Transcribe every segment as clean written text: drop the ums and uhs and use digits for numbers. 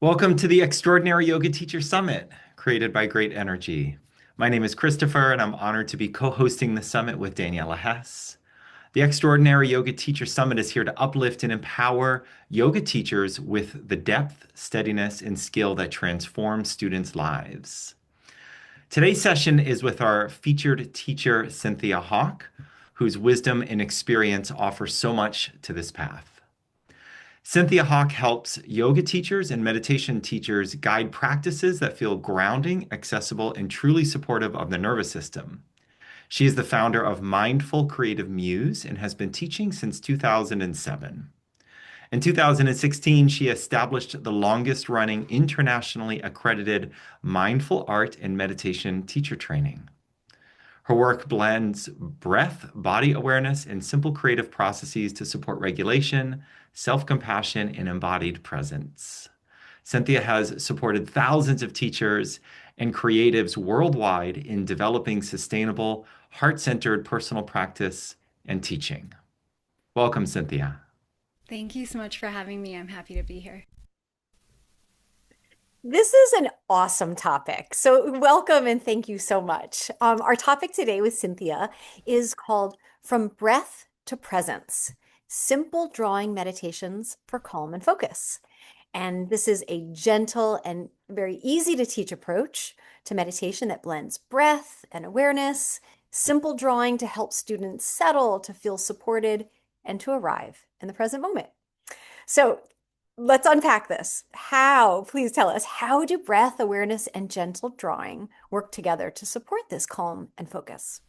Welcome to the Extraordinary Yoga Teacher Summit, created by Great Energy. My name is Christopher, and I'm honored to be co-hosting the summit with Daniela Hess. The Extraordinary Yoga Teacher Summit is here to uplift and empower yoga teachers with the depth, steadiness, and skill that transform students' lives. Today's session is with our featured teacher, Cynthia Hauk, whose wisdom and experience offer so much to this path. Cynthia Hauk helps yoga teachers and meditation teachers guide practices that feel grounding, accessible, and truly supportive of the nervous system. She is the founder of Mindful Creative Muse and has been teaching since 2007. In 2016, she established the longest running internationally accredited mindful art and meditation teacher training. Her work blends breath, body awareness, and simple creative processes to support regulation, self-compassion, and embodied presence. Cynthia has supported thousands of teachers and creatives worldwide in developing sustainable, heart-centered personal practice and teaching. Welcome, Cynthia. Thank you so much for having me. I'm happy to be here. This is an awesome topic. So, welcome and thank you so much. Our topic today with Cynthia is called From Breath to Presence, Simple Drawing Meditations for Calm and Focus. And this is a gentle and very easy to teach approach to meditation that blends breath and awareness, simple drawing to help students settle, to feel supported, and to arrive in the present moment. So, let's unpack this. Please tell us, how do breath awareness and gentle drawing work together to support this calm and focus?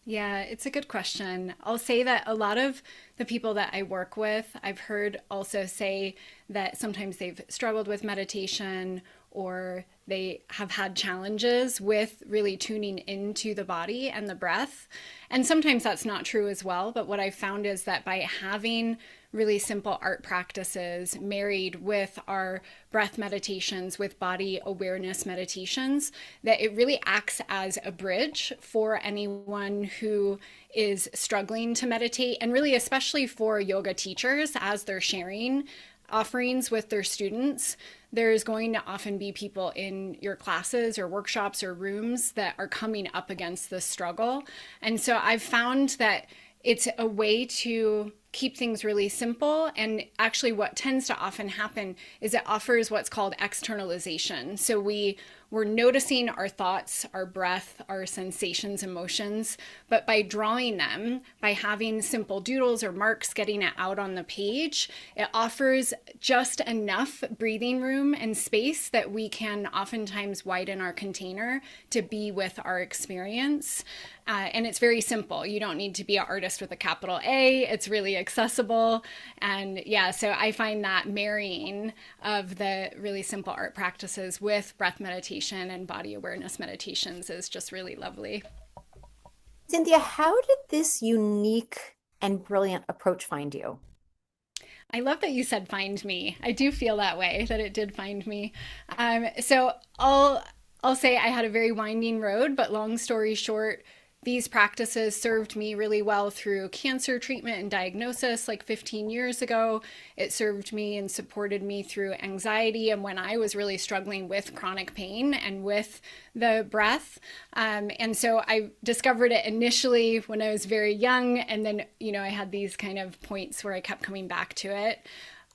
Yeah, it's a good question. I'll say that a lot of the people that I work with, I've heard also say that sometimes they've struggled with meditation or they have had challenges with really tuning into the body and the breath. And sometimes that's not true as well. But what I've found is that by having really simple art practices married with our breath meditations, with body awareness meditations, that it really acts as a bridge for anyone who is struggling to meditate, and really especially for yoga teachers as they're sharing offerings with their students. There's going to often be people in your classes or workshops or rooms that are coming up against this struggle. And so I've found that it's a way to keep things really simple. And actually what tends to often happen is it offers what's called externalization. So we're noticing our thoughts, our breath, our sensations, emotions, but by drawing them, by having simple doodles or marks, getting it out on the page, it offers just enough breathing room and space that we can oftentimes widen our container to be with our experience. And it's very simple. You don't need to be an artist with a capital A. It's really accessible. And yeah, so I find that marrying of the really simple art practices with breath meditation and body awareness meditations is just really lovely. Cynthia, how did this unique and brilliant approach find you? I love that you said find me. I do feel that way, that it did find me. So I'll say I had a very winding road, but long story short, these practices served me really well through cancer treatment and diagnosis like 15 years ago. It served me and supported me through anxiety and when I was really struggling with chronic pain and with the breath. And so I discovered it initially when I was very young. And then, I had these kind of points where I kept coming back to it.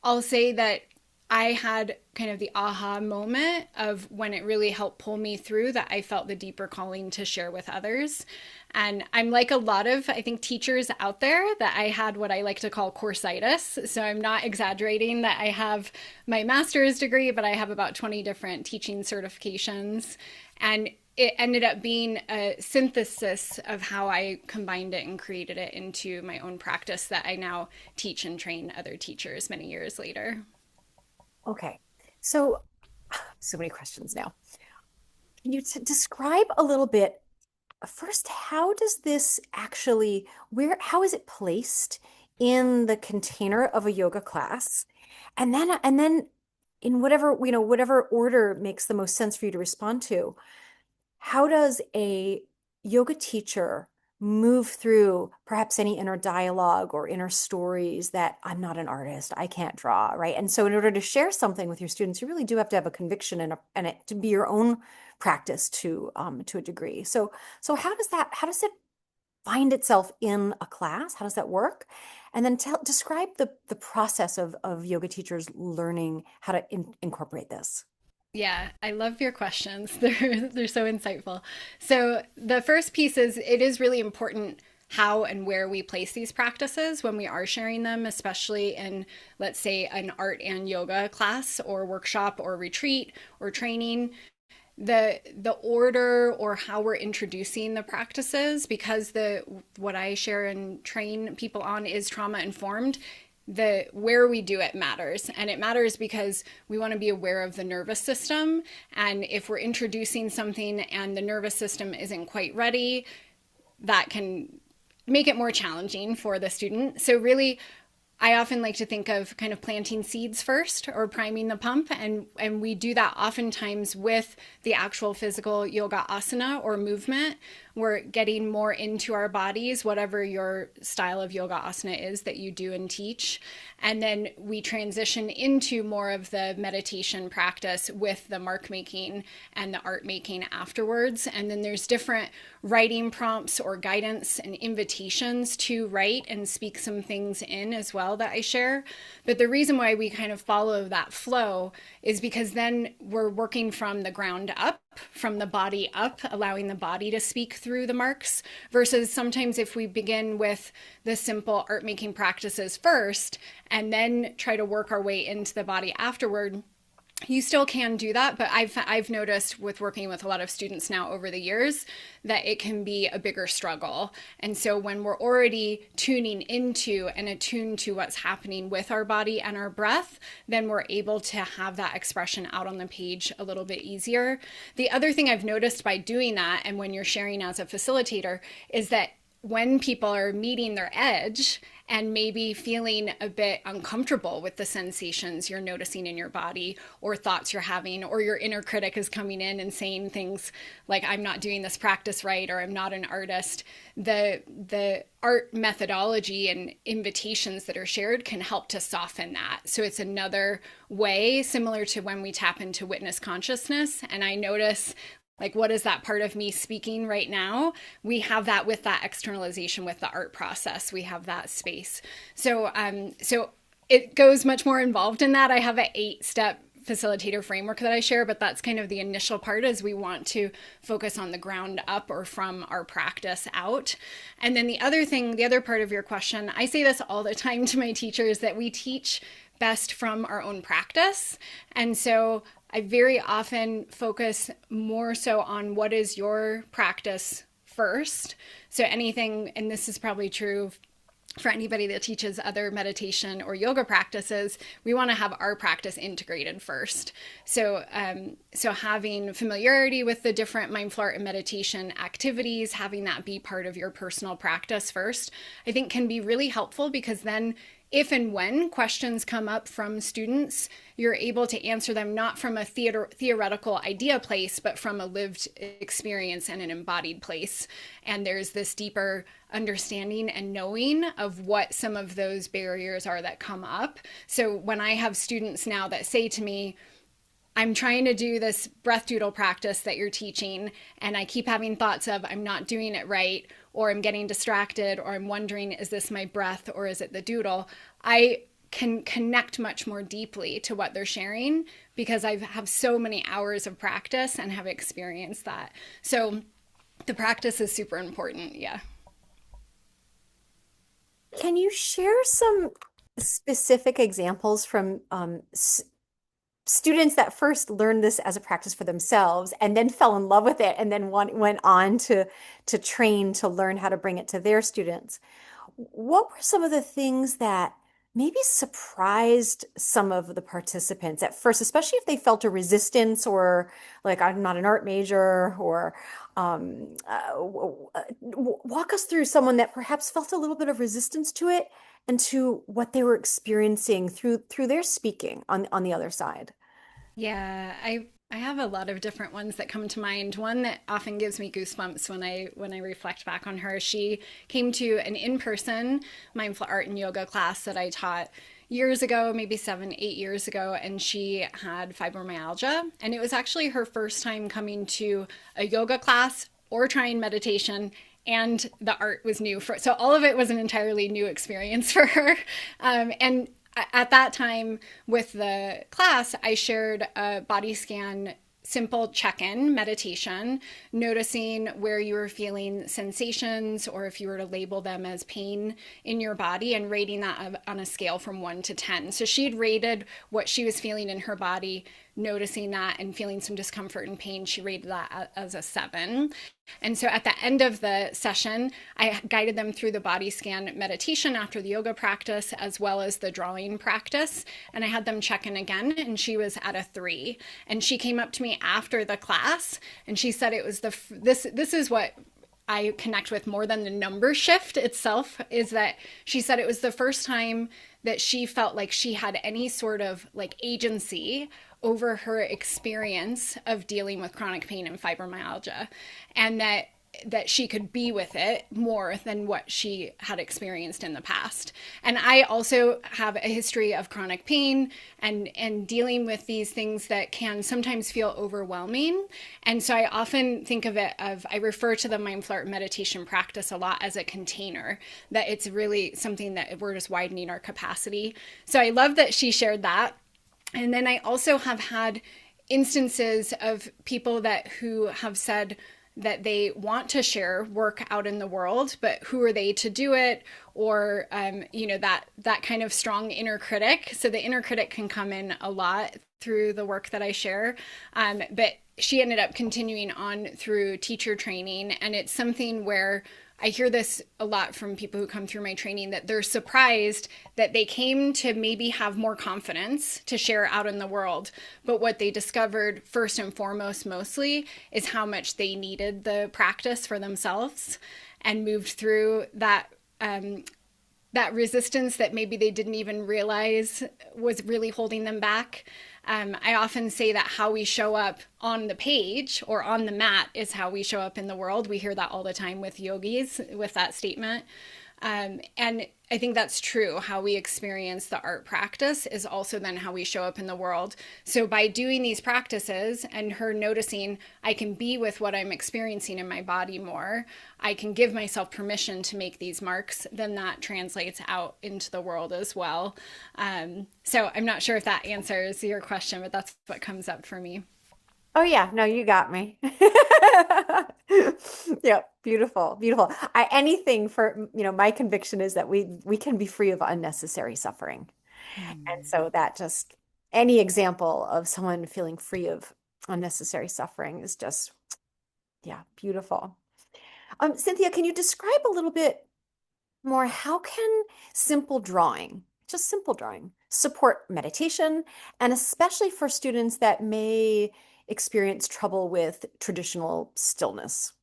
I'll say that I had kind of the aha moment of when it really helped pull me through, that I felt the deeper calling to share with others. And I'm like a lot of, I think, teachers out there, that I had what I like to call coursitis. So I'm not exaggerating that I have my master's degree, but I have about 20 different teaching certifications. And it ended up being a synthesis of how I combined it and created it into my own practice that I now teach and train other teachers many years later. Okay, so many questions now. Can you describe a little bit first, how does this actually, how is it placed in the container of a yoga class? And then in whatever order makes the most sense for you to respond to, how does a yoga teacher move through perhaps any inner dialogue or inner stories that I'm not an artist, I can't draw, right? And so in order to share something with your students, you really do have to have a conviction and it to be your own practice to a degree. So how does it find itself in a class? How does that work? And then describe the process of yoga teachers learning how to incorporate this. Yeah, I love your questions. They're so insightful. So the first piece is it is really important how and where we place these practices when we are sharing them, especially in, let's say, an art and yoga class or workshop or retreat or training. The order or how we're introducing the practices, because the what I share and train people on is trauma informed, the where we do it matters. And it matters because we want to be aware of the nervous system, and if we're introducing something and the nervous system isn't quite ready, that can make it more challenging for the student. So really, I often like to think of kind of planting seeds first or priming the pump. And we do that oftentimes with the actual physical yoga asana or movement. We're getting more into our bodies, whatever your style of yoga asana is that you do and teach. And then we transition into more of the meditation practice with the mark making and the art making afterwards. And then there's different writing prompts or guidance and invitations to write and speak some things in as well that I share. But the reason why we kind of follow that flow is because then we're working from the ground up, from the body up, allowing the body to speak through the marks, versus sometimes if we begin with the simple art making practices first and then try to work our way into the body afterward. You still can do that, but I've noticed with working with a lot of students now over the years that it can be a bigger struggle. And so when we're already tuning into and attuned to what's happening with our body and our breath, then we're able to have that expression out on the page a little bit easier. The other thing I've noticed by doing that, and when you're sharing as a facilitator, is that when people are meeting their edge and maybe feeling a bit uncomfortable with the sensations you're noticing in your body or thoughts you're having, or your inner critic is coming in and saying things like, I'm not doing this practice right, or I'm not an artist, the art methodology and invitations that are shared can help to soften that. So it's another way, similar to when we tap into witness consciousness. And I notice, like, what is that part of me speaking right now? We have that with that externalization with the art process. We have that space. So it goes much more involved in that. I have an 8-step facilitator framework that I share, but that's kind of the initial part, is we want to focus on the ground up or from our practice out. And then the other thing, the other part of your question, I say this all the time to my teachers, that we teach best from our own practice. And so I very often focus more so on what is your practice first. So anything, and this is probably true for anybody that teaches other meditation or yoga practices, we want to have our practice integrated first. So having familiarity with the different mindful art and meditation activities, having that be part of your personal practice first, I think can be really helpful, because then if and when questions come up from students, you're able to answer them not from a theoretical idea place, but from a lived experience and an embodied place. And there's this deeper understanding and knowing of what some of those barriers are that come up. So when I have students now that say to me, I'm trying to do this breath doodle practice that you're teaching, and I keep having thoughts of, I'm not doing it right, or I'm getting distracted, or I'm wondering, is this my breath or is it the doodle? I can connect much more deeply to what they're sharing because I have so many hours of practice and have experienced that. So the practice is super important. Yeah. Can you share some specific examples from students that first learned this as a practice for themselves and then fell in love with it and then went on to train to learn how to bring it to their students? What were some of the things that maybe surprised some of the participants at first, especially if they felt a resistance or like, I'm not an art major, or walk us through someone that perhaps felt a little bit of resistance to it and to what they were experiencing through their speaking on the other side. Yeah, I have a lot of different ones that come to mind. One that often gives me goosebumps when I reflect back on her. She came to an in-person mindful art and yoga class that I taught years ago, maybe 7, 8 years ago, and she had fibromyalgia. And it was actually her first time coming to a yoga class or trying meditation, and the art was new for, so all of it was an entirely new experience for her. And at that time with the class, I shared a body scan simple check-in meditation, noticing where you were feeling sensations or if you were to label them as pain in your body, and rating that on a scale from 1 to 10. So she had rated what she was feeling in her body, noticing that and feeling some discomfort and pain. She rated that as a 7. And so at the end of the session, I guided them through the body scan meditation after the yoga practice, as well as the drawing practice. And I had them check in again, and she was at a 3. And she came up to me after the class, and she said it was this is what I connect with more than the number shift itself, is that she said it was the first time that she felt like she had any sort of like agency over her experience of dealing with chronic pain and fibromyalgia, and that she could be with it more than what she had experienced in the past. And I also have a history of chronic pain and dealing with these things that can sometimes feel overwhelming. And so I often think of I refer to the mindful art meditation practice a lot as a container, that it's really something that we're just widening our capacity. So I love that she shared that. And then I also have had instances of people who have said that they want to share work out in the world, but who are they to do it? Or, that kind of strong inner critic. So the inner critic can come in a lot through the work that I share. But she ended up continuing on through teacher training. And it's something where I hear this a lot from people who come through my training, that they're surprised that they came to maybe have more confidence to share out in the world. But what they discovered first and foremost, mostly, is how much they needed the practice for themselves, and moved through that resistance that maybe they didn't even realize was really holding them back. I often say that how we show up on the page or on the mat is how we show up in the world. We hear that all the time with yogis, with that statement. And I think that's true. How we experience the art practice is also then how we show up in the world. So by doing these practices and her noticing I can be with what I'm experiencing in my body more, I can give myself permission to make these marks, then that translates out into the world as well. So I'm not sure if that answers your question, but that's what comes up for me. Oh yeah, no, you got me. Yep, beautiful, beautiful. Anything for, my conviction is that we can be free of unnecessary suffering. And so that just any example of someone feeling free of unnecessary suffering is just, yeah, beautiful. Cynthia, can you describe a little bit more, how can simple drawing, just simple drawing, support meditation, and especially for students that may experience trouble with traditional stillness?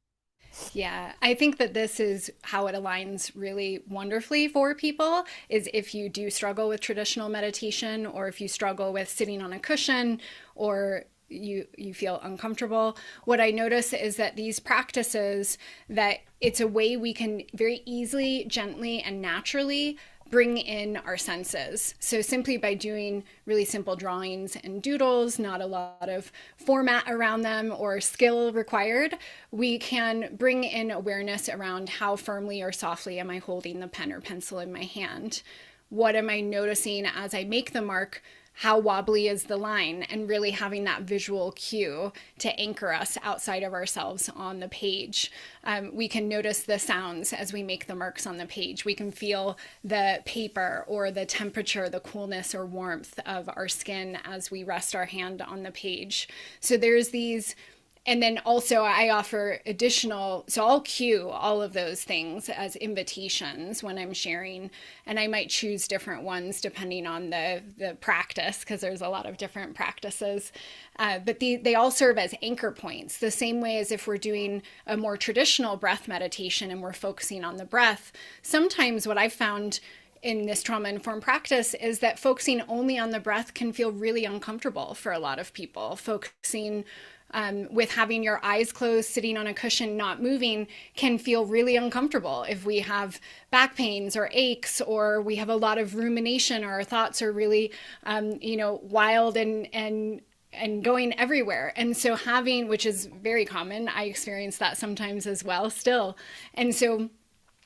Yeah, I think that this is how it aligns really wonderfully for people, is if you do struggle with traditional meditation, or if you struggle with sitting on a cushion, or you feel uncomfortable. What I notice is that these practices, that it's a way we can very easily, gently, and naturally bring in our senses. So simply by doing really simple drawings and doodles, not a lot of format around them or skill required, we can bring in awareness around how firmly or softly am I holding the pen or pencil in my hand. What am I noticing as I make the mark? How wobbly is the line? And really having that visual cue to anchor us outside of ourselves on the page. We can notice the sounds as we make the marks on the page. We can feel the paper or the temperature, the coolness or warmth of our skin as we rest our hand on the page. So there's these. And then also I offer additional, so I'll cue all of those things as invitations when I'm sharing, and I might choose different ones depending on the practice, because there's a lot of different practices. But they all serve as anchor points, the same way as if we're doing a more traditional breath meditation and we're focusing on the breath. Sometimes what I've found in this trauma informed practice is that focusing only on the breath can feel really uncomfortable for a lot of people. Focusing with having your eyes closed, sitting on a cushion, not moving, can feel really uncomfortable if we have back pains or aches, or we have a lot of rumination, or our thoughts are really, wild and going everywhere. And so having, which is very common, I experience that sometimes as well still. And so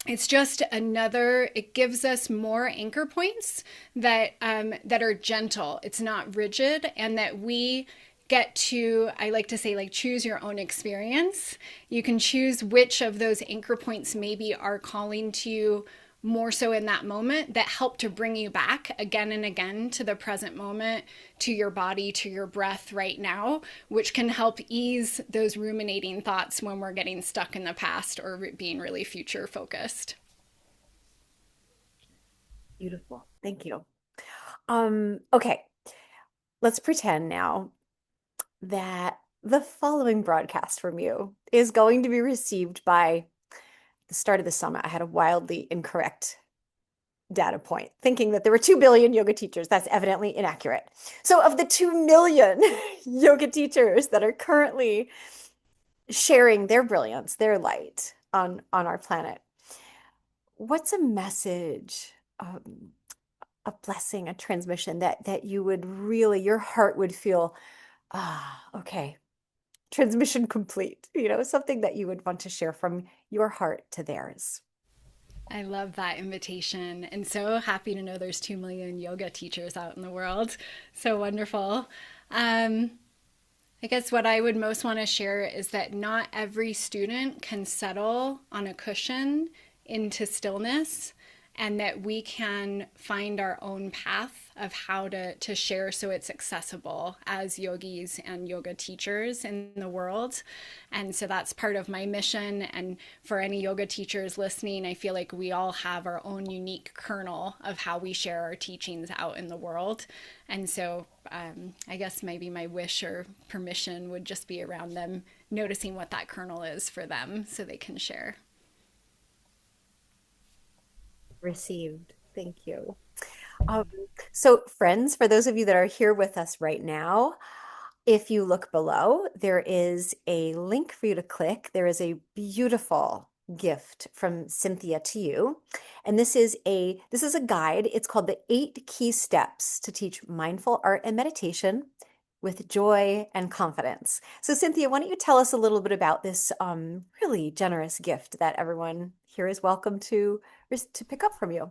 it's just another, it gives us more anchor points that are gentle. It's not rigid, and that we get to, I like to say, like, choose your own experience. You can choose which of those anchor points maybe are calling to you more so in that moment, that help to bring you back again and again to the present moment, to your body, to your breath right now, which can help ease those ruminating thoughts when we're getting stuck in the past or being really future focused. Beautiful. Thank you. Okay, let's pretend now that the following broadcast from you is going to be received by the start of the summit. I had a wildly incorrect data point, thinking that there were 2 billion yoga teachers. That's evidently inaccurate. So of the 2 million yoga teachers that are currently sharing their brilliance, their light on our planet, what's a message, a blessing, a transmission that you would really, your heart would feel, okay, transmission complete, something that you would want to share from your heart to theirs? I love that invitation, and so happy to know there's 2 million yoga teachers out in the world. So wonderful. Um, I guess what I would most want to share is that not every student can settle on a cushion into stillness, and that we can find our own path of how to share so it's accessible as yogis and yoga teachers in the world. And so that's part of my mission. And for any yoga teachers listening, I feel like we all have our own unique kernel of how we share our teachings out in the world. And so I guess maybe my wish or permission would just be around them noticing what that kernel is for them so they can share. Received. Thank you. Um, so, friends, for those of you that are here with us right now, if you look below, there is a link for you to click. There is a beautiful gift from Cynthia to you. And this is a guide. It's called the 8 Key Steps to Teach Mindful Art and Meditation with Joy and Confidence. So, Cynthia, why don't you tell us a little bit about this really generous gift that everyone here is welcome to pick up from you?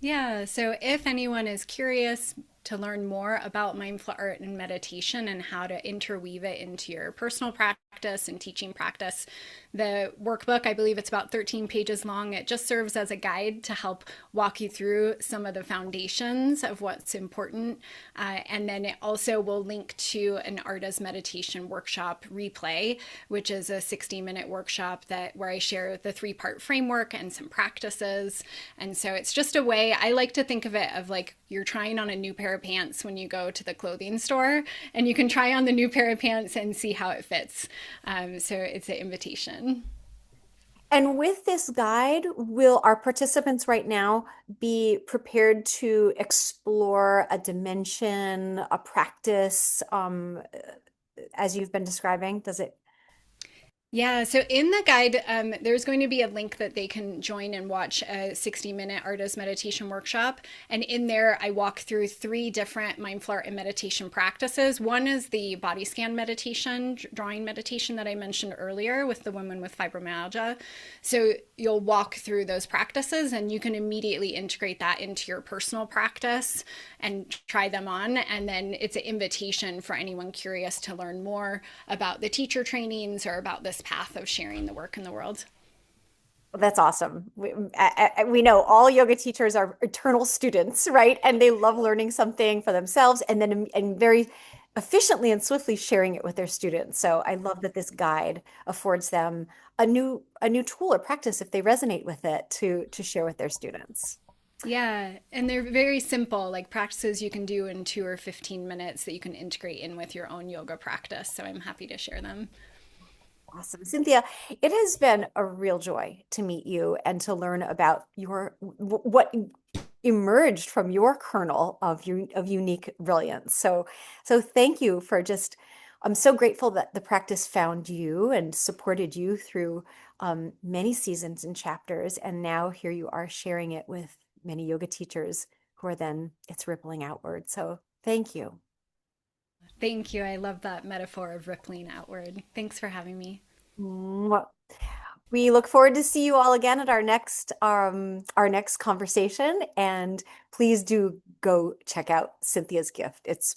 Yeah, so if anyone is curious to learn more about mindful art and meditation and how to interweave it into your personal practice and teaching practice, the workbook, I believe it's about 13 pages long. It just serves as a guide to help walk you through some of the foundations of what's important. And then it also will link to an Arta's meditation workshop replay, which is a 60-minute workshop where I share the 3-part framework and some practices. And so it's just a way, I like to think of it of like you're trying on a new pair of pants when you go to the clothing store, and you can try on the new pair of pants and see how it fits. So it's an invitation. And with this guide, will our participants right now be prepared to explore a dimension, a practice, as you've been describing? Does it? Yeah, so in the guide, there's going to be a link that they can join and watch a 60-minute artist meditation workshop. And in there, I walk through 3 different mindful art and meditation practices. One is the body scan meditation, drawing meditation that I mentioned earlier with the women with fibromyalgia. So you'll walk through those practices, and you can immediately integrate that into your personal practice and try them on. And then it's an invitation for anyone curious to learn more about the teacher trainings or about this path of sharing the work in the world. That's awesome. We know all yoga teachers are eternal students, right? And they love learning something for themselves and very efficiently and swiftly sharing it with their students. So I love that this guide affords them a new tool or practice if they resonate with it to share with their students. Yeah, and they're very simple, like practices you can do in 2 or 15 minutes that you can integrate in with your own yoga practice. So I'm happy to share them. Awesome. Cynthia, it has been a real joy to meet you and to learn about what emerged from your kernel of unique brilliance. So thank you for just, I'm so grateful that the practice found you and supported you through many seasons and chapters. And now here you are sharing it with many yoga teachers who are then it's rippling outward. So thank you. Thank you. I love that metaphor of rippling outward. Thanks for having me. Mwah. We look forward to see you all again at our next conversation. And please do go check out Cynthia's gift. It's